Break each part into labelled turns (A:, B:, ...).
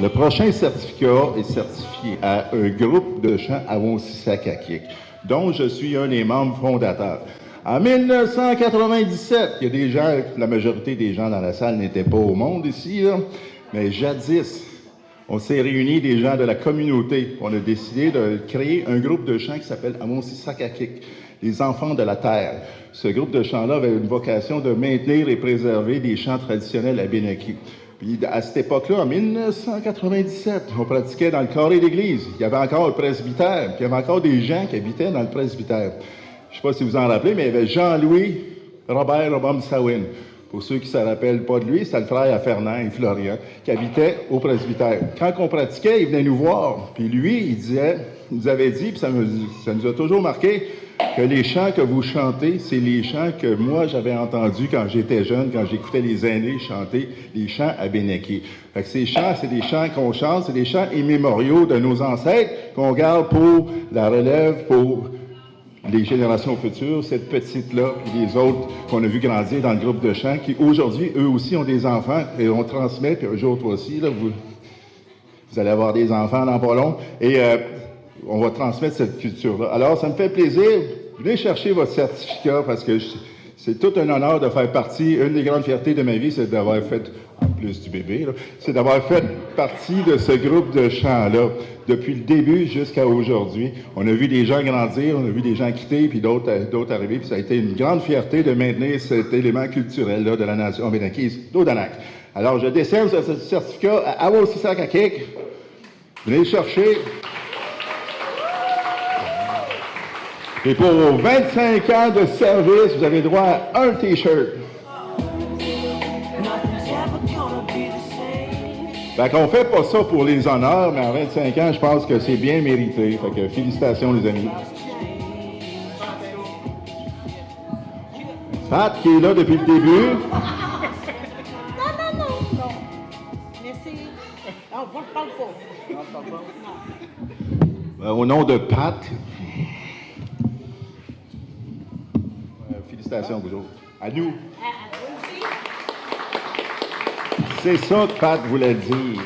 A: Le prochain certificat est certifié à un groupe de chant à Wossisquehannock, dont je suis un des membres fondateurs. En 1997, il y a des gens, la majorité des gens dans la salle n'étaient pas au monde ici, là, mais jadis, on s'est réunis des gens de la communauté. On a décidé de créer un groupe de chant qui s'appelle Amossisquehannock, les enfants de la terre. Ce groupe de chants-là avait une vocation de maintenir et préserver des chants traditionnels abénaquis. Puis à cette époque-là, en 1997, on pratiquait dans le carré d'église. Il y avait encore un presbytère, puis il y avait encore des gens qui habitaient dans le presbytère. Je ne sais pas si vous en rappelez, mais il y avait Jean-Louis Robert Obama-Sawin. Pour ceux qui ne se rappellent pas de lui, c'était le frère à Fernand et Florian, qui habitait au presbytère. Quand on pratiquait, il venait nous voir. Puis lui, il nous avait dit, puis ça nous a toujours marqué, que les chants que vous chantez, c'est les chants que moi, j'avais entendus quand j'étais jeune, quand j'écoutais les aînés chanter les chants abénaquis. Fait que ces chants, c'est des chants qu'on chante, c'est des chants immémoriaux de nos ancêtres qu'on garde pour la relève, pour les générations futures, cette petite-là, et les autres qu'on a vu grandir dans le groupe de chant, qui aujourd'hui, eux aussi, ont des enfants, et on transmet, puis eux autres aussi, là, vous allez avoir des enfants dans pas long, et on va transmettre cette culture-là. Alors, ça me fait plaisir. Venez chercher votre certificat, parce que c'est tout un honneur de faire partie. Une des grandes fiertés de ma vie, c'est d'avoir fait, en plus du bébé, c'est d'avoir fait partie de ce groupe de chants-là depuis le début jusqu'à aujourd'hui. On a vu des gens grandir, on a vu des gens quitter, puis d'autres arriver, puis ça a été une grande fierté de maintenir cet élément culturel-là de la nation abénaquise d'Odanak. Alors, je décerne ce certificat à Wossisquehannock. Venez le chercher. Et pour 25 ans de service, vous avez droit à un T-shirt. Fait qu'on fait pas ça pour les honneurs, mais à 25 ans, je pense que c'est bien mérité. Fait que félicitations, les amis. Pat, qui est là depuis le début.
B: Non. Merci. Non, moi, je parle pas.
A: Au nom de Pat, félicitations, vous autres. À nous. C'est ça que Pat voulait dire.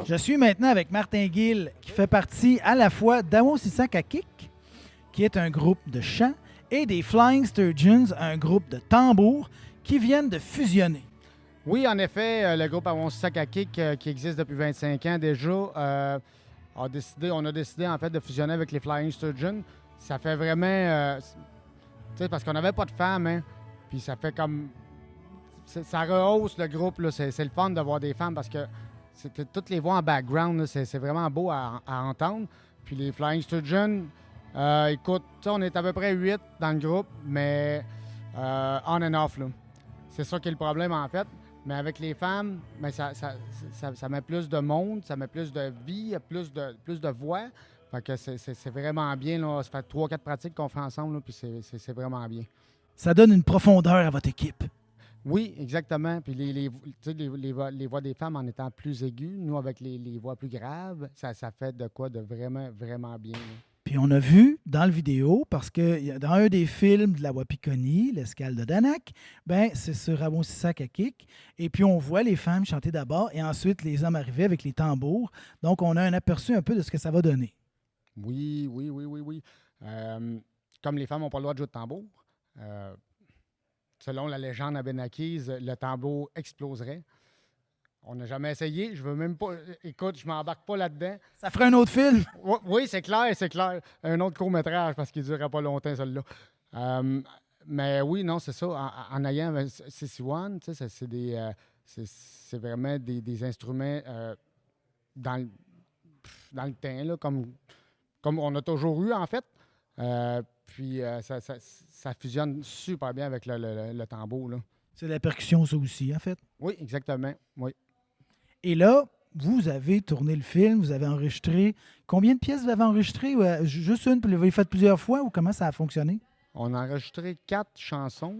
C: Je suis maintenant avec Martin Gill, qui fait partie à la fois d'Amossisquehannock, qui est un groupe de chant, et des Flying Sturgeons, un groupe de tambours, qui viennent de fusionner.
D: Oui, en effet, le groupe Amossisquehannock, qui existe depuis 25 ans déjà, on a décidé en fait de fusionner avec les Flying Sturgeons. Ça fait vraiment... tu sais, parce qu'on n'avait pas de femmes, hein, puis ça fait comme... Ça rehausse le groupe, là. C'est le fun de voir des femmes parce que toutes les voix en background, c'est vraiment beau à entendre. Puis les Flying Sturgeons, écoute, on est à peu près 8 dans le groupe, mais on and off, là. C'est ça qui est le problème, en fait. Mais avec les femmes, ben, ça met plus de monde, ça met plus de vie, plus de voix. Fait que c'est vraiment bien, là. Ça fait 3-4 pratiques qu'on fait ensemble, là, puis c'est vraiment bien.
C: Ça donne une profondeur à votre équipe.
D: Oui, exactement. Puis les voix des femmes en étant plus aiguës, nous avec les voix plus graves, ça fait de quoi de vraiment, vraiment bien. Là.
C: Puis on a vu dans le vidéo, parce que dans un des films de la Wapikoni, l'escale de Danak, ben c'est sur Rawonsisakakik. Et puis on voit les femmes chanter d'abord et ensuite les hommes arriver avec les tambours. Donc on a un aperçu un peu de ce que ça va donner.
D: Oui. Comme les femmes n'ont pas le droit de jouer de tambour, selon la légende abénaquise, le tambour exploserait. On n'a jamais essayé. Je veux même pas. Écoute, je m'embarque pas là-dedans.
C: Ça ferait un autre film?
D: Oui, c'est clair. Un autre court-métrage parce qu'il ne durera pas longtemps, celui-là. Mais oui, non, c'est ça. En ayant CC1, tu sais, c'est vraiment des instruments dans le temps, là, comme on a toujours eu, en fait. Puis ça fusionne super bien avec le tambour, là.
C: C'est de la percussion, ça aussi, en fait.
D: Oui, exactement. Oui.
C: Et là, vous avez tourné le film, vous avez enregistré. Combien de pièces vous avez enregistrées? Juste une, puis vous l'avez fait plusieurs fois, ou comment ça a fonctionné?
D: On a enregistré 4 chansons,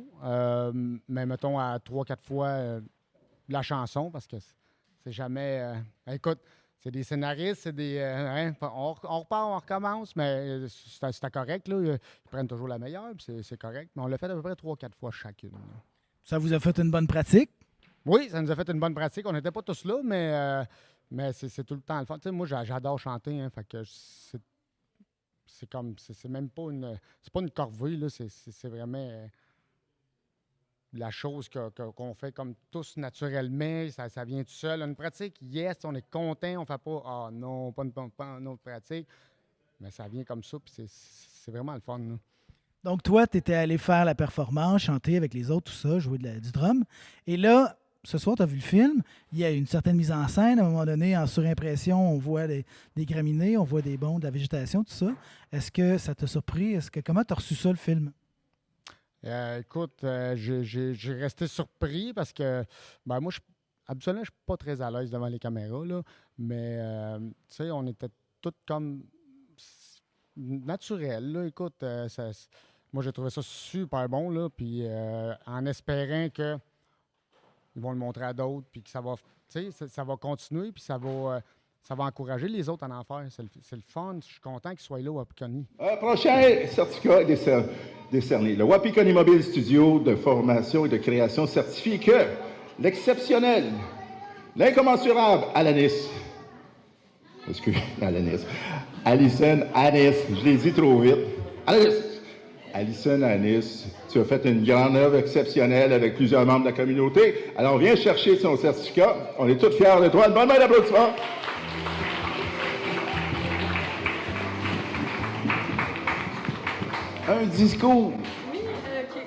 D: mais mettons à 3-4 fois la chanson, parce que c'est jamais... écoute, c'est des scénaristes, c'est des... on repart, on recommence, mais c'était correct, là. Ils prennent toujours la meilleure, puis c'est correct. Mais on l'a fait à peu près 3-4 fois chacune, là.
C: Ça vous a fait une bonne pratique?
D: Oui, ça nous a fait une bonne pratique. On n'était pas tous là, mais c'est tout le temps le fun. Tu sais, moi, j'adore chanter, hein, fait que c'est comme... C'est même pas une... C'est pas une corvée, là. C'est vraiment la chose qu'on fait comme tous naturellement. Ça vient tout seul. Une pratique, yes, on est content. On fait pas « Ah non, pas une autre pratique ». Mais ça vient comme ça, puis c'est vraiment le fun, là.
C: Donc, toi, tu étais allé faire la performance, chanter avec les autres, tout ça, jouer du drum. Et là, ce soir, tu as vu le film. Il y a une certaine mise en scène. À un moment donné, en surimpression, on voit des graminées, on voit des bons, de la végétation, tout ça. Est-ce que ça t'a surpris? Comment tu as reçu ça, le film?
D: Écoute, j'ai resté surpris parce que, moi, habituellement, je ne suis pas très à l'aise devant les caméras, là, mais, tu sais, on était tous comme naturels, là. Écoute, moi, j'ai trouvé ça super bon, là, puis en espérant que ils vont le montrer à d'autres, puis que ça va, tu sais, ça va continuer, puis ça va encourager les autres à en faire. C'est le fun. Je suis content qu'ils soient là au Wapikoni.
A: Prochain certificat décerné. Le Wapikoni Mobile Studio de formation et de création certifie que l'exceptionnel, l'incommensurable Alanis, Alison Anis, je l'ai dit trop vite. Alison Anis, tu as fait une grande œuvre exceptionnelle avec plusieurs membres de la communauté. Alors, viens chercher son certificat. On est tous fiers de toi. Une bonne main d'applaudissement. Un discours.
E: Oui, OK.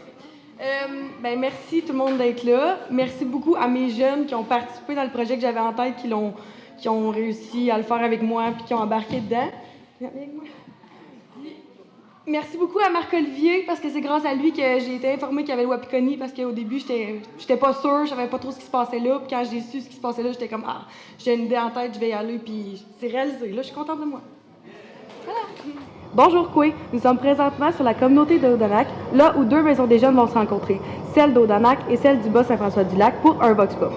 E: Merci tout le monde d'être là. Merci beaucoup à mes jeunes qui ont participé dans le projet que j'avais en tête, qui ont réussi à le faire avec moi puis qui ont embarqué dedans. Merci beaucoup à Marc-Olivier, parce que c'est grâce à lui que j'ai été informée qu'il y avait le Wapikoni, parce qu'au début, j'étais pas sûre, je savais pas trop ce qui se passait là. Puis quand j'ai su ce qui se passait là, j'étais comme « Ah, j'ai une idée en tête, je vais y aller. » Puis c'est réalisé. Là, je suis contente de moi. Voilà. Bonjour, Coué. Nous sommes présentement sur la communauté d'Odanak, là où 2 maisons des jeunes vont se rencontrer, celle d'Odanak et celle du Bas-Saint-François-du-Lac, pour un Vox Pop.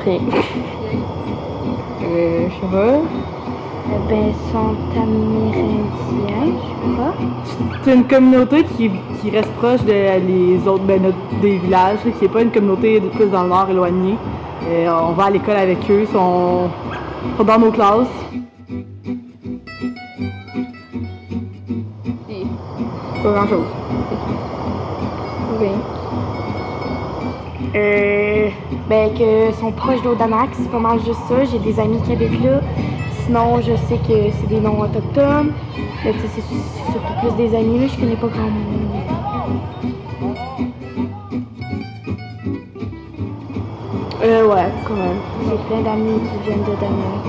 F: Rien. Je sais pas. Sont amérindiens, je sais pas.
G: C'est une communauté qui reste proche des autres, des villages, qui n'est pas une communauté plus dans le nord éloignée. On va à l'école avec eux, ils sont dans nos classes.
F: Pas grand chose. Oui. Que sont proches d'Odanak, c'est pas mal juste ça. J'ai des amis qui habitent là. Sinon, je sais que c'est des noms autochtones. Mais c'est surtout plus des amis, là. Je connais pas grand monde.
G: Ouais, quand même.
F: J'ai plein d'amis qui viennent d'Odanak.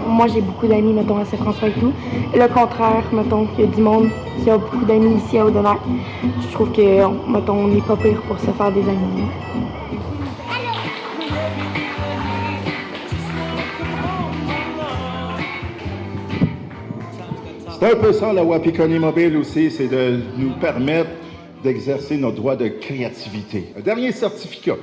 F: Moi, j'ai beaucoup d'amis, mettons, à Saint-François et tout. Le contraire, mettons, il y a du monde qui a beaucoup d'amis ici à Odanak. Je trouve que, mettons, on n'est pas pire pour se faire des amis.
A: C'est un peu ça, la Wapikoni Mobile aussi, c'est de nous permettre d'exercer notre droit de créativité. Un dernier certificat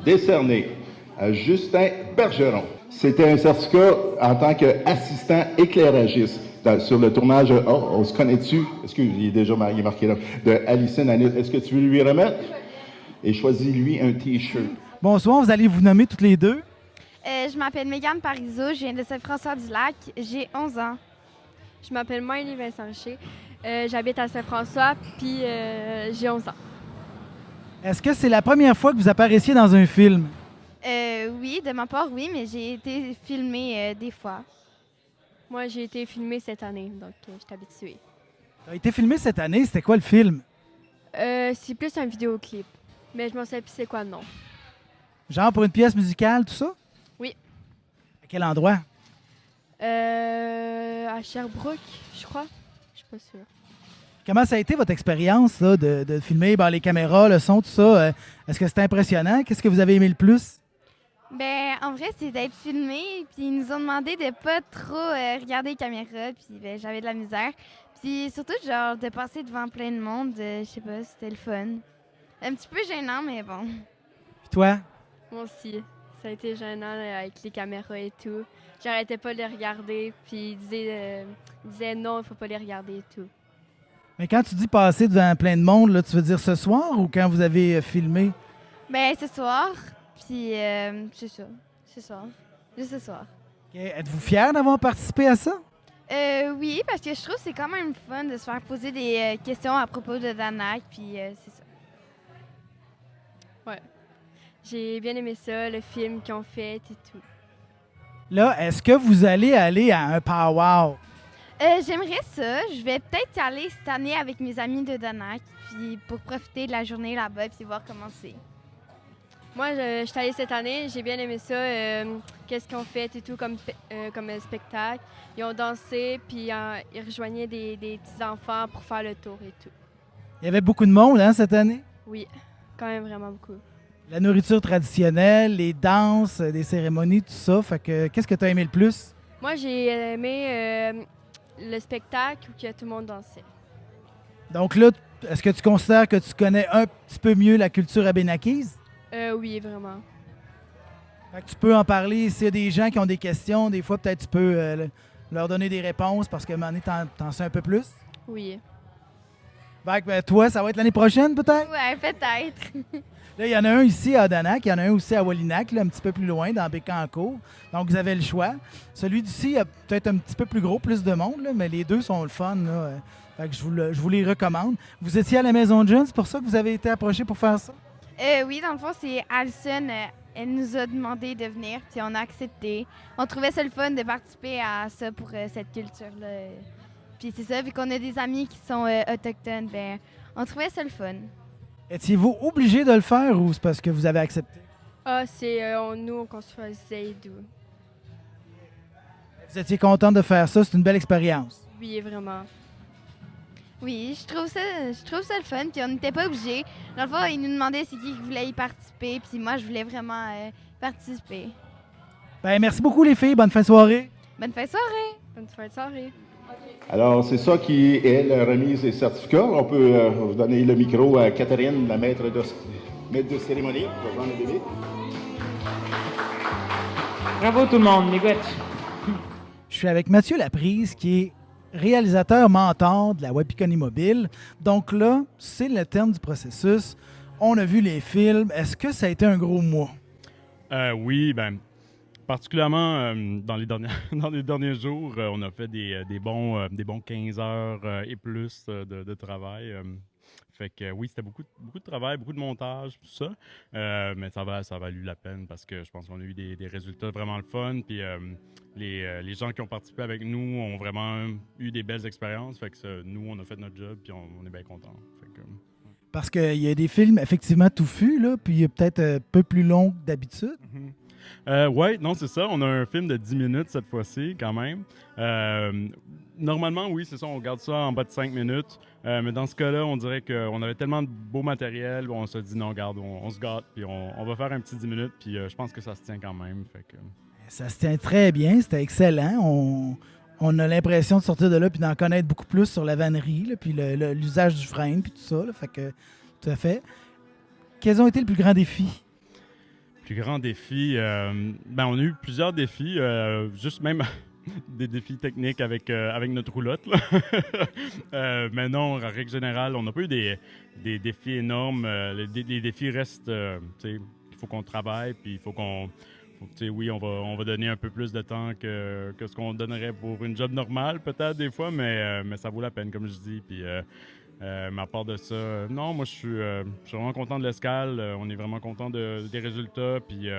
A: décerné à Justin Bergeron. C'était un certificat en tant qu'assistant éclairagiste sur le tournage, on se connaît-tu? Est-ce qu'il est déjà marié, marqué là, de Alison Anus. Est-ce que tu veux lui remettre? Et choisis-lui un T-shirt.
C: Bonsoir, vous allez vous nommer toutes les deux.
H: Je m'appelle Mégane Parizeau, je viens de Saint-François-du-Lac, j'ai 11 ans.
E: Je m'appelle Miley Vincent Richer. J'habite à Saint-François, puis j'ai 11 ans.
C: Est-ce que c'est la première fois que vous apparaissiez dans un film?
H: Oui, de ma part, oui, mais j'ai été filmée des fois.
E: Moi, j'ai été filmée cette année, donc je suis habituée.
C: Ça a été filmé cette année, c'était quoi le film?
E: C'est plus un vidéoclip, mais je m'en sais plus c'est quoi le nom.
C: Genre pour une pièce musicale, tout ça?
E: Oui.
C: À quel endroit?
E: À Sherbrooke, je crois. Je suis pas sûre.
C: Comment ça a été votre expérience là, de filmer les caméras, le son, tout ça? Est-ce que c'était impressionnant? Qu'est-ce que vous avez aimé le plus?
H: Ben, en vrai, c'est d'être filmé, puis ils nous ont demandé de pas trop regarder les caméras, puis ben, j'avais de la misère. Puis surtout, genre, de passer devant plein de monde, je sais pas, c'était le fun. Un petit peu gênant, mais bon.
C: Puis toi?
E: Moi aussi. Ça a été gênant là, avec les caméras et tout. J'arrêtais pas de les regarder, puis ils disaient non, il faut pas les regarder et tout.
C: Mais quand tu dis passer devant plein de monde, là, tu veux dire ce soir ou quand vous avez filmé?
H: Ben, ce soir, puis c'est ça. Ce soir. Juste ce soir.
C: OK. Êtes-vous fiers d'avoir participé à ça?
H: Oui, parce que je trouve que c'est quand même fun de se faire poser des questions à propos de Danak, puis c'est ça.
E: Ouais. J'ai bien aimé ça, le film qu'ils ont fait et tout.
C: Là, est-ce que vous allez aller à un powwow?
H: J'aimerais ça. Je vais peut-être y aller cette année avec mes amis de Danak, puis pour profiter de la journée là-bas, puis voir comment c'est.
E: Moi, je suis allée cette année, j'ai bien aimé ça. Qu'est-ce qu'ils ont fait et tout comme spectacle. Ils ont dansé, puis ils rejoignaient des petits-enfants pour faire le tour et tout.
C: Il y avait beaucoup de monde cette année?
E: Oui, quand même vraiment beaucoup.
C: La nourriture traditionnelle, les danses, les cérémonies, tout ça. Fait que qu'est-ce que tu as aimé le plus?
E: Moi, j'ai aimé le spectacle où que tout le monde dansait.
C: Donc là, est-ce que tu considères que tu connais un petit peu mieux la culture abénaquise?
E: Oui, vraiment.
C: Fait que tu peux en parler s'il y a des gens qui ont des questions. Des fois, peut-être tu peux leur donner des réponses parce que à un moment donné, t'en sais un peu plus.
E: Oui.
C: Fait que, toi, ça va être l'année prochaine, peut-être?
H: Ouais, peut-être.
C: Là, il y en a un ici à Danak, il y en a un aussi à Wallinac, là, un petit peu plus loin, dans Bécancour. Donc, vous avez le choix. Celui d'ici a peut-être un petit peu plus gros, plus de monde, là, mais les deux sont le fun. Là. Fait que je vous les recommande. Vous étiez à la Maison de Jeunes, c'est pour ça que vous avez été approché pour faire ça?
H: Oui, dans le fond, c'est Alison. Elle nous a demandé de venir, puis on a accepté. On trouvait ça le fun de participer à ça pour cette culture-là. Puis c'est ça, vu qu'on a des amis qui sont autochtones, ben, on trouvait ça le fun.
C: Étiez-vous obligé de le faire ou c'est parce que vous avez accepté?
E: Ah, c'est nous qu'on se faisait et tout.
C: Vous étiez content de faire ça, c'est une belle expérience.
E: Oui, vraiment.
H: Oui, je trouve ça le fun, puis on n'était pas obligés. Dans le fond, ils nous demandaient c'est qui voulait y participer, puis moi, je voulais vraiment participer.
C: Ben, merci beaucoup les filles, bonne fin de soirée.
H: Bonne fin de soirée!
E: Bonne fin de soirée.
A: Alors, c'est ça qui est la remise des certificats. On peut vous donner le micro à Catherine, la maître de cérémonie. On va prendre le bébé.
I: Bravo tout le monde, les gars.
C: Je suis avec Mathieu Laprise, qui est réalisateur mentor de la Wapikoni Mobile. Donc là, c'est le terme du processus. On a vu les films. Est-ce que ça a été un gros mois?
J: Oui, ben particulièrement dans les derniers jours, on a fait des bons 15 heures et plus de travail. Fait que oui, c'était beaucoup de travail, beaucoup de montage, tout ça. Mais ça a valu la peine parce que je pense qu'on a eu des résultats vraiment le fun. Puis les gens qui ont participé avec nous ont vraiment eu des belles expériences. Fait que nous, on a fait notre job puis on est bien contents.
C: Parce qu'il y a des films effectivement touffus, là, puis peut-être un peu plus longs que d'habitude.
J: Oui, non, c'est ça. On a un film de 10 minutes cette fois-ci, quand même. Normalement, oui, c'est ça. On garde ça en bas de 5 minutes. Mais dans ce cas-là, on dirait qu'on avait tellement de beau matériel. On se dit, non, regarde, on se gâte, puis on va faire un petit 10 minutes. Puis je pense que ça se tient quand même. Fait que...
C: Ça se tient très bien. C'était excellent. On a l'impression de sortir de là puis d'en connaître beaucoup plus sur la vannerie, là, puis l'usage du frein, puis tout ça. Là, fait que, tout à fait. Quels ont été le plus grand défi?
J: Plus grand défi, on a eu plusieurs défis, juste même des défis techniques avec notre roulotte. Là. Mais non, en règle générale, on n'a pas eu des défis énormes. Les défis restent, il faut qu'on travaille, puis il faut qu'on... oui, on va donner un peu plus de temps que ce qu'on donnerait pour une job normale, peut-être des fois, mais ça vaut la peine, comme je dis. Puis, mais à part de ça, non, moi, je suis vraiment content de l'escale. On est vraiment content des résultats. Puis,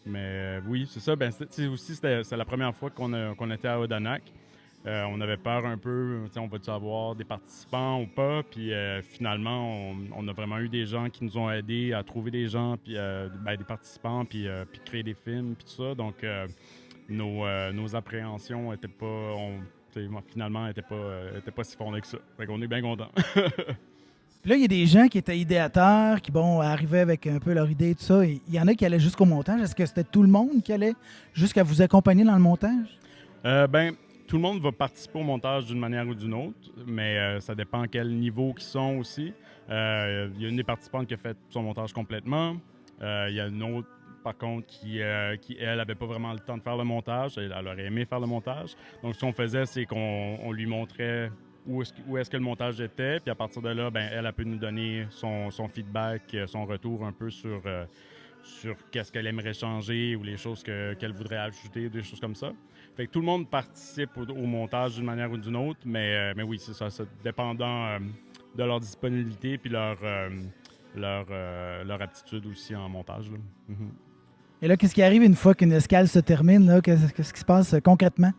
J: mais oui, c'est ça. C'est la première fois qu'on était à Odanak. On avait peur un peu, on va-tu avoir des participants ou pas? Puis finalement, on a vraiment eu des gens qui nous ont aidés à trouver des gens, puis des participants, puis créer des films, puis tout ça. Donc, nos appréhensions étaient pas... finalement, n'étaient pas si fondées que ça. Fait qu'on est bien contents.
C: Puis là, il y a des gens qui étaient idéateurs, qui, arrivaient avec un peu leur idée et tout ça. Il y en a qui allaient jusqu'au montage. Est-ce que c'était tout le monde qui allait jusqu'à vous accompagner dans le montage?
J: Tout le monde va participer au montage d'une manière ou d'une autre, mais ça dépend à quel niveau ils sont aussi. Il y a une des participantes qui a fait son montage complètement. Il y a une autre, par contre, qui elle, n'avait pas vraiment le temps de faire le montage. Elle aurait aimé faire le montage. Donc, ce qu'on faisait, c'est qu'on lui montrait où est-ce que le montage était. Puis à partir de là, elle a pu nous donner son feedback, son retour un peu sur qu'est-ce qu'elle aimerait changer ou les choses qu'elle voudrait ajouter, des choses comme ça. Fait que tout le monde participe au montage d'une manière ou d'une autre, mais oui, c'est ça, dépendant de leur disponibilité puis leur aptitude aussi en montage. Là. Mm-hmm.
C: Et là, qu'est-ce qui arrive une fois qu'une escale se termine? Là? Qu'est-ce qui se passe concrètement?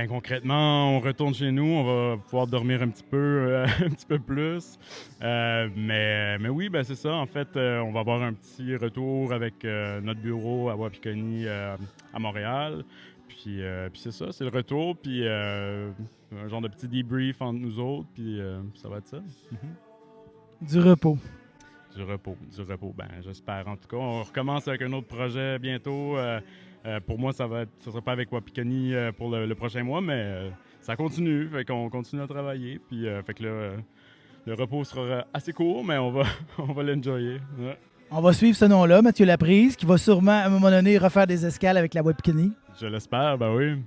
J: Concrètement, on retourne chez nous, on va pouvoir dormir un petit peu plus. Mais oui, c'est ça. En fait, on va avoir un petit retour avec notre bureau à Wapikoni à Montréal. Puis c'est ça, c'est le retour, puis un genre de petit debrief entre nous autres, puis ça va être ça. Mm-hmm.
C: Du repos.
J: Du repos, j'espère. En tout cas, on recommence avec un autre projet bientôt. Pour moi, ça sera pas avec Wapikoni pour le prochain mois, mais ça continue. Fait qu'on continue à travailler. Puis fait que là, le repos sera assez court, mais on va l'enjoyer. Ouais.
C: On va suivre ce nom-là, Mathieu Laprise, qui va sûrement, à un moment donné, refaire des escales avec la Wapikoni.
J: Je l'espère, oui.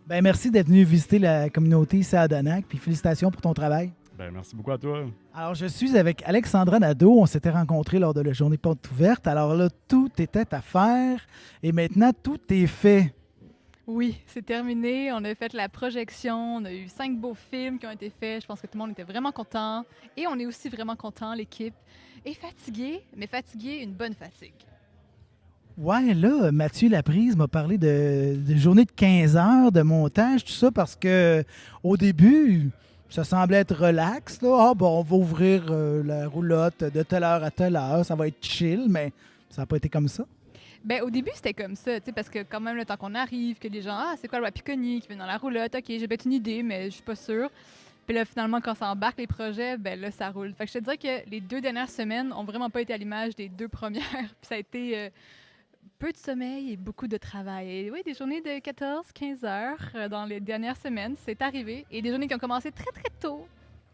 C: Merci d'être venu visiter la communauté ici à Odanak, puis félicitations pour ton travail.
J: Merci beaucoup à toi.
C: Alors, je suis avec Alexandra Nadeau. On s'était rencontrés lors de la journée porte ouverte. Alors là, tout était à faire et maintenant, tout est fait.
K: Oui, c'est terminé. On a fait la projection. On a eu 5 beaux films qui ont été faits. Je pense que tout le monde était vraiment content. Et on est aussi vraiment content, l'équipe. Et fatigué, mais fatigué, une bonne fatigue.
C: Ouais, là, Mathieu Laprise m'a parlé de journée de 15 heures de montage, tout ça, parce que au début, ça semblait être relax. Là. On va ouvrir la roulotte de telle heure à telle heure, ça va être chill, mais ça n'a pas été comme ça.
K: Au début, c'était comme ça, parce que quand même, le temps qu'on arrive, que les gens, c'est quoi le Wapikoni qui vient dans la roulotte? OK, j'ai peut-être une idée, mais je suis pas sûre. Puis là, finalement, quand ça embarque les projets, là, ça roule. Fait que je te dirais que les 2 dernières semaines ont vraiment pas été à l'image des 2 premières. Puis ça a été peu de sommeil et beaucoup de travail. Et oui, des journées de 14-15 heures dans les dernières semaines, c'est arrivé. Et des journées qui ont commencé très, très tôt,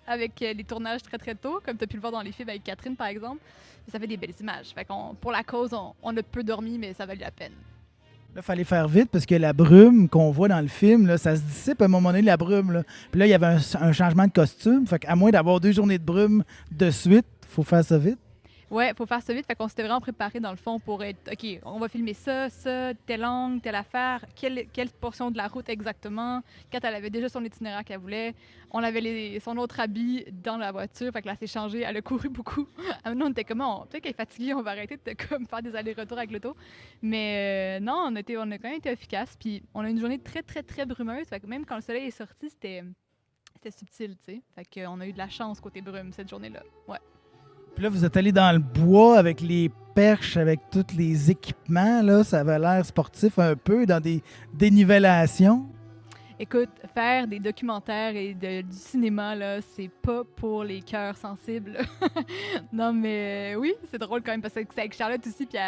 K: avec les tournages très, très tôt, comme tu as pu le voir dans les films avec Catherine, par exemple. Et ça fait des belles images. Fait pour la cause, on a peu dormi, mais ça valait la peine.
C: Là, il fallait faire vite parce que la brume qu'on voit dans le film, là, ça se dissipe à un moment donné, la brume. Là. Puis là, il y avait un changement de costume. Fait qu'à moins d'avoir 2 journées de brume de suite, il faut faire ça vite.
K: Ouais, faut faire ça vite. Fait qu'on s'était vraiment préparé dans le fond pour être OK, on va filmer ça, telle angle, telle affaire, quelle portion de la route exactement. Kat, elle avait déjà son itinéraire qu'elle voulait. On avait son autre habit dans la voiture. Fait que là, c'est changé. Elle a couru beaucoup. Nous, on était comme, peut-être qu'elle est fatiguée, on va arrêter de faire des allers-retours avec l'auto. Mais non, on a quand même été efficace. Puis on a une journée très, très, très brumeuse. Fait que même quand le soleil est sorti, c'était subtil, tu sais. Fait qu'on a eu de la chance côté brume cette journée-là. Ouais.
C: Puis là, vous êtes allé dans le bois avec les perches, avec tous les équipements. Là, ça avait l'air sportif un peu, dans des dénivellations.
K: Écoute, faire des documentaires et du cinéma, là, c'est pas pour les cœurs sensibles. Non, mais oui, c'est drôle quand même, parce que c'est avec Charlotte aussi, puis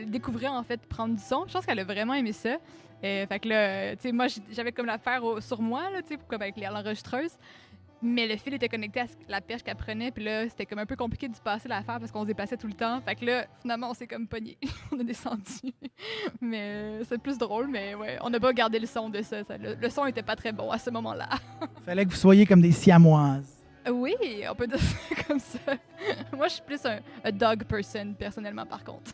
K: découvrir, en fait, prendre du son. Je pense qu'elle a vraiment aimé ça. Fait que là, tu sais, moi, j'avais comme l'affaire sur moi, là, tu sais, comme avec l'enregistreuse. Mais le fil était connecté à la perche qu'elle prenait, puis là, c'était comme un peu compliqué de se passer l'affaire parce qu'on se déplaçait tout le temps. Fait que là, finalement, on s'est comme pogné. On a descendu. Mais c'est plus drôle, mais ouais, on n'a pas gardé le son de ça. Le son était pas très bon à ce moment-là.
C: Fallait que vous soyez comme des siamoises.
K: Oui, on peut dire ça comme ça. Moi, je suis plus un dog person, personnellement, par contre.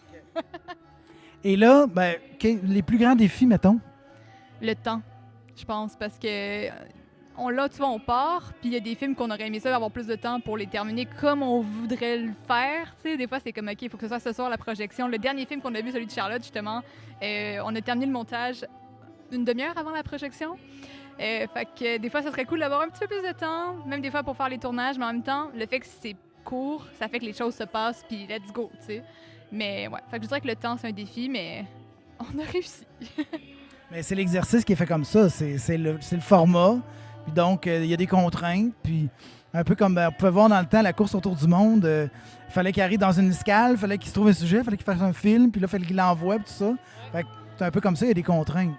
C: Et là, ben, les plus grands défis, mettons?
K: Le temps, je pense, parce que tu vois, on part, puis il y a des films qu'on aurait aimé ça avoir plus de temps pour les terminer comme on voudrait le faire. Tu sais, des fois, c'est comme, OK, il faut que ce soit ce soir la projection. Le dernier film qu'on a vu, celui de Charlotte, justement, on a terminé le montage une demi-heure avant la projection. Fait que des fois, ça serait cool d'avoir un petit peu plus de temps, même des fois pour faire les tournages, mais en même temps, le fait que c'est court, ça fait que les choses se passent, puis let's go, tu sais. Mais ouais, fait que je dirais que le temps, c'est un défi, mais on a réussi.
C: Mais c'est l'exercice qui est fait comme ça, c'est le format. Puis donc, il y a des contraintes. Puis, un peu comme on pouvait voir dans le temps la course autour du monde, il fallait qu'il arrive dans une escale, il fallait qu'il se trouve un sujet, il fallait qu'il fasse un film, puis là, il fallait qu'il l'envoie, puis tout ça. Fait que c'est un peu comme ça, il y a des contraintes.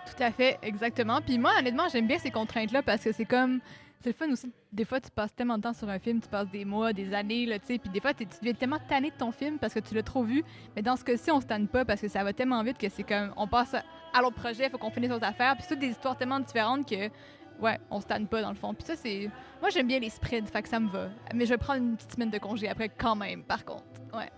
K: Tout à fait, exactement. Puis moi, honnêtement, j'aime bien ces contraintes-là parce que c'est comme. C'est le fun aussi. Des fois, tu passes tellement de temps sur un film, tu passes des mois, des années, là, tu sais. Puis des fois, tu deviens tellement tanné de ton film parce que tu l'as trop vu. Mais dans ce cas-ci, on se tanne pas parce que ça va tellement vite que c'est comme. On passe à l'autre projet, il faut qu'on finisse nos affaires. Puis c'est toutes des histoires tellement différentes que. Ouais, on se tanne pas dans le fond. Puis ça, c'est. Moi, j'aime bien les sprints, fait que ça me va. Mais je vais prendre une petite semaine de congé après quand même, par contre. Ouais.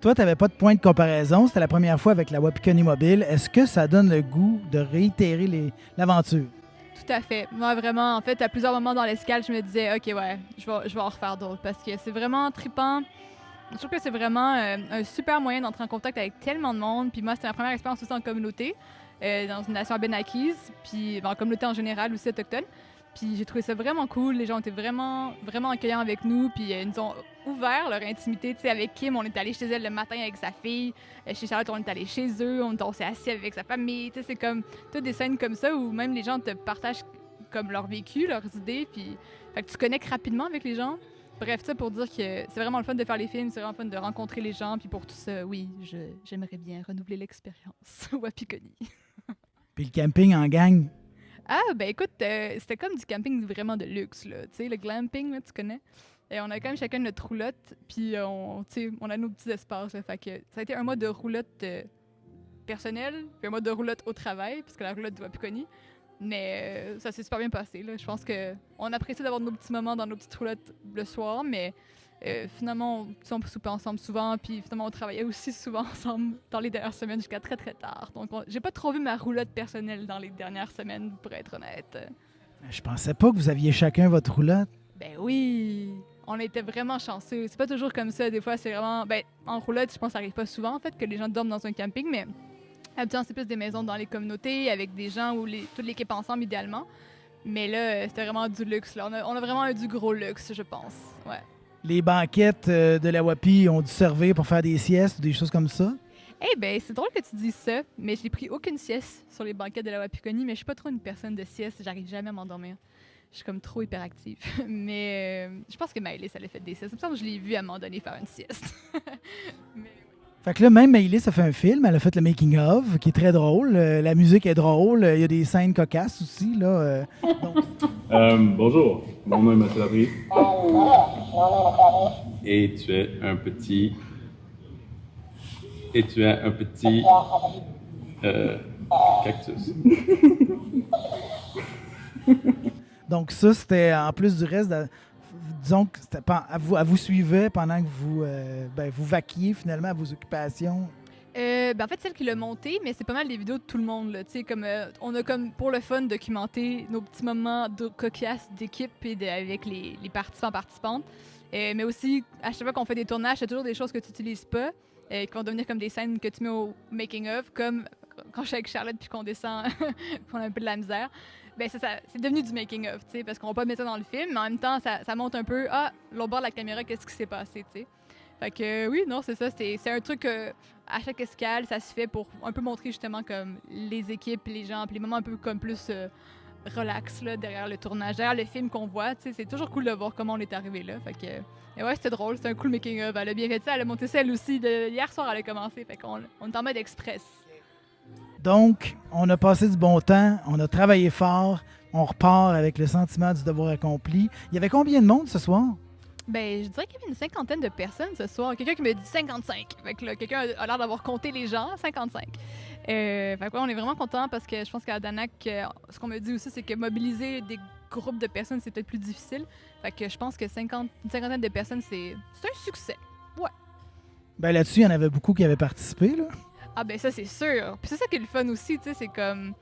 C: Toi, tu n'avais pas de point de comparaison. C'était la première fois avec la Wapikoni Mobile. Est-ce que ça donne le goût de réitérer l'aventure?
K: Tout à fait. Moi, vraiment, en fait, à plusieurs moments dans l'escale, je me disais, OK, ouais, je vais en refaire d'autres parce que c'est vraiment trippant. Je trouve que c'est vraiment un super moyen d'entrer en contact avec tellement de monde. Puis moi, c'était ma première expérience aussi en communauté, dans une nation abénaquise, puis en communauté en général aussi autochtone. Puis j'ai trouvé ça vraiment cool. Les gens étaient vraiment, vraiment accueillants avec nous. Puis ils nous ont ouvert leur intimité. Tu sais, avec Kim, on est allé chez elle le matin avec sa fille. Chez Charlotte, on est allé chez eux. On s'est assis avec sa famille. Tu sais, c'est comme toutes des scènes comme ça où même les gens te partagent comme leur vécu, leurs idées. Puis fait que tu connectes rapidement avec les gens. Bref, ça pour dire que c'est vraiment le fun de faire les films. C'est vraiment le fun de rencontrer les gens. Puis pour tout ça, oui, j'aimerais bien renouveler l'expérience Wapikoni.
C: Puis le camping en gang?
K: Ah, ben écoute, c'était comme du camping vraiment de luxe, là. Tu sais, le glamping, là, tu connais. Et on a quand même chacun notre roulotte, puis on a nos petits espaces, là. Fait que ça a été un mois de roulotte personnelle, puis un mois de roulotte au travail, puisque la roulotte de Wapikoni. Mais ça s'est super bien passé, là. Je pense qu'on apprécie d'avoir nos petits moments dans nos petites roulottes le soir, mais finalement, on soupait ensemble souvent, puis finalement, on travaillait aussi souvent ensemble dans les dernières semaines jusqu'à très, très tard. Donc, j'ai pas trop vu ma roulotte personnelle dans les dernières semaines, pour être honnête.
C: Je pensais pas que vous aviez chacun votre roulotte.
K: Ben oui! On était vraiment chanceux. C'est pas toujours comme ça. Des fois, c'est vraiment... Ben, en roulotte, je pense que ça arrive pas souvent, en fait, que les gens dorment dans un camping, mais habituellement, c'est plus des maisons dans les communautés, avec des gens où toute l'équipe ensemble, idéalement. Mais là, c'était vraiment du luxe, là. On a vraiment eu du gros luxe, je pense. Ouais.
C: Les banquettes de la Wapi ont dû servir pour faire des siestes ou des choses comme ça?
K: Eh ben, c'est drôle que tu dises ça, mais j'ai pris aucune sieste sur les banquettes de la Wapikoni, mais je suis pas trop une personne de sieste, j'arrive jamais à m'endormir. Je suis comme trop hyperactive. Mais je pense que Maëlys, elle a fait des siestes. Il me semble que je l'ai vue à un moment donné faire une sieste. Mais...
C: Fait que là, même Maëlys a fait un film, elle a fait le making of, qui est très drôle. La musique est drôle, il y a des scènes cocasses aussi, là.
L: Bonjour, mon nom est Mathieu Labrie. Et tu es un petit cactus.
C: Donc ça, c'était en plus du reste, disons que c'était elle vous suivait pendant que vous vaquiez finalement à vos occupations.
K: Ben en fait, celle qui l'a monté, mais c'est pas mal des vidéos de tout le monde. Là, comme, on a comme pour le fun documenté nos petits moments de cocasses d'équipe et avec les participantes. Mais aussi, à chaque fois qu'on fait des tournages, c'est toujours des choses que tu n'utilises pas, qui vont devenir comme des scènes que tu mets au making-of, comme quand je suis avec Charlotte puis qu'on descend, qu'on a un peu de la misère. Ben c'est devenu du making-of, parce qu'on va pas mettre ça dans le film, mais en même temps, ça montre un peu, l'autre bord de la caméra, qu'est-ce qui s'est passé, t'sais. Fait que oui, non, c'est ça, c'est un truc à chaque escale, ça se fait pour un peu montrer justement comme les équipes, les gens, puis les moments un peu comme plus relax là, derrière le tournage, derrière le film qu'on voit. C'est toujours cool de voir comment on est arrivé là. Fait que, et ouais, c'était drôle, c'était un cool making-of. Elle a bien fait ça, elle a monté ça elle aussi. Hier soir, elle a commencé, fait qu'on on est en mode express.
C: Donc, on a passé du bon temps, on a travaillé fort, on repart avec le sentiment du devoir accompli. Il y avait combien de monde ce soir?
K: Ben, je dirais qu'il y avait une cinquantaine de personnes ce soir. Quelqu'un qui me dit 55. Fait que là, quelqu'un a l'air d'avoir compté les gens, 55. Fait que ouais, on est vraiment contents parce que je pense qu'à Danac, ce qu'on me dit aussi, c'est que mobiliser des groupes de personnes, c'est peut-être plus difficile. Fait que je pense que une cinquantaine de personnes, c'est un succès. Ouais.
C: Ben là-dessus, il y en avait beaucoup qui avaient participé, là.
K: Ah ben ça, c'est sûr. Puis c'est ça qui est le fun aussi, tu sais, c'est comme...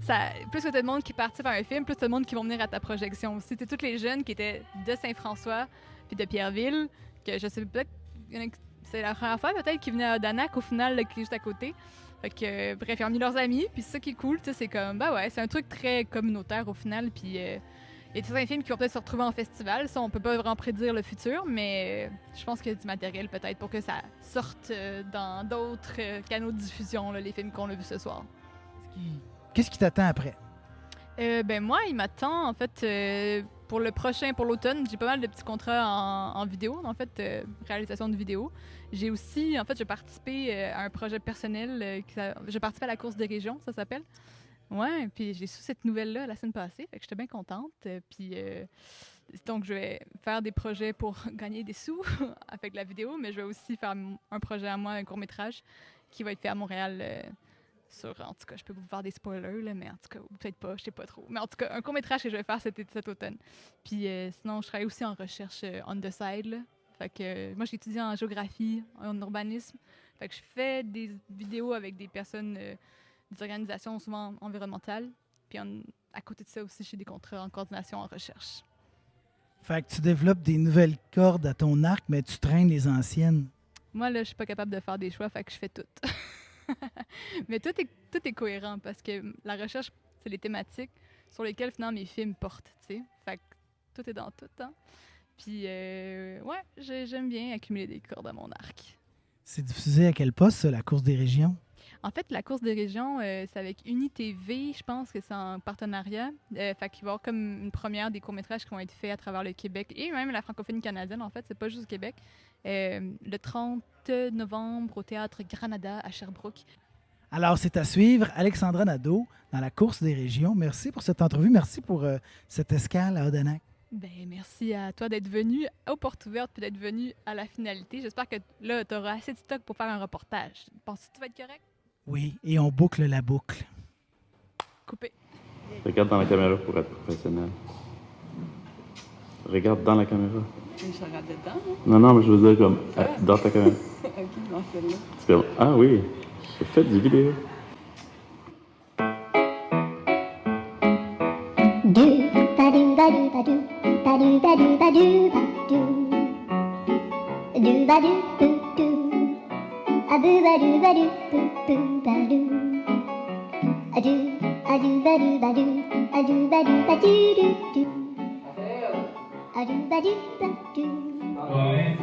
K: Ça, plus que t'as de monde qui participe à un film, plus t'as de monde qui vont venir à ta projection aussi. T'es tous les jeunes qui étaient de Saint-François puis de Pierreville, que je sais peut-être... C'est la première fois peut-être qu'ils venaient à Danac, au final, là, qui est juste à côté. Fait que, bref, ils ont amené leurs amis, puis c'est ça qui est cool, tu sais, c'est comme... Ben ouais, c'est un truc très communautaire au final, puis... Il y a certains films qui vont peut-être se retrouver en festival. Ça, on peut pas vraiment prédire le futur, mais je pense qu'il y a du matériel peut-être pour que ça sorte dans d'autres canaux de diffusion, là, les films qu'on a vus ce soir.
C: Qu'est-ce qui t'attend après?
K: Ben moi, il m'attend, en fait, pour l'automne, j'ai pas mal de petits contrats en vidéo, en fait, réalisation de vidéos. J'ai aussi, en fait, j'ai participé à un projet personnel, j'ai participé à la course des régions, ça s'appelle. Ouais, puis j'ai su cette nouvelle-là la semaine passée, fait que j'étais bien contente. Puis donc, je vais faire des projets pour gagner des sous avec la vidéo, mais je vais aussi faire un projet à moi, un court-métrage, qui va être fait à Montréal en tout cas, je peux vous faire des spoilers, là, mais en tout cas, peut-être pas, je sais pas trop. Mais en tout cas, un court-métrage que je vais faire cet automne. Puis sinon, je travaille aussi en recherche on the side, là. Fait que moi, j'étudie en géographie, en urbanisme. Fait que je fais des vidéos avec des personnes... des organisations souvent environnementales. Puis à côté de ça aussi, j'ai des contrats en coordination en recherche.
C: Fait que tu développes des nouvelles cordes à ton arc, mais tu traînes les anciennes.
K: Moi, là, je suis pas capable de faire des choix, fait que je fais tout. Mais tout est cohérent parce que la recherche, c'est les thématiques sur lesquelles, finalement, mes films portent, tu sais. Fait que tout est dans tout, hein. Puis, ouais, j'aime bien accumuler des cordes à mon arc.
C: C'est diffusé à quel poste, ça, la course des régions?
K: En fait, la course des régions, c'est avec UniTV, je pense que c'est en partenariat. Fait qu'il va y avoir comme une première des courts-métrages qui vont être faits à travers le Québec et même la francophonie canadienne, en fait, c'est pas juste au Québec. Le 30 novembre au Théâtre Granada à Sherbrooke.
C: Alors, c'est à suivre. Alexandra Nadeau dans la course des régions. Merci pour cette entrevue. Merci pour cette escale à Odanak.
K: Ben, merci à toi d'être venu aux portes ouvertes puis d'être venu à la finalité. J'espère que là, tu auras assez de stock pour faire un reportage. Penses-tu que tu vas être correct?
C: Oui, et on boucle la boucle.
K: Coupé.
L: Regarde dans la caméra pour être professionnel. Regarde dans la caméra.
M: Je regarde dedans, hein?
L: Non, mais je veux dire comme dans ta caméra.
M: Ok, dans celle-là.
L: C'est comme, ah oui, j'ai fait du vidéo.
N: Ouais.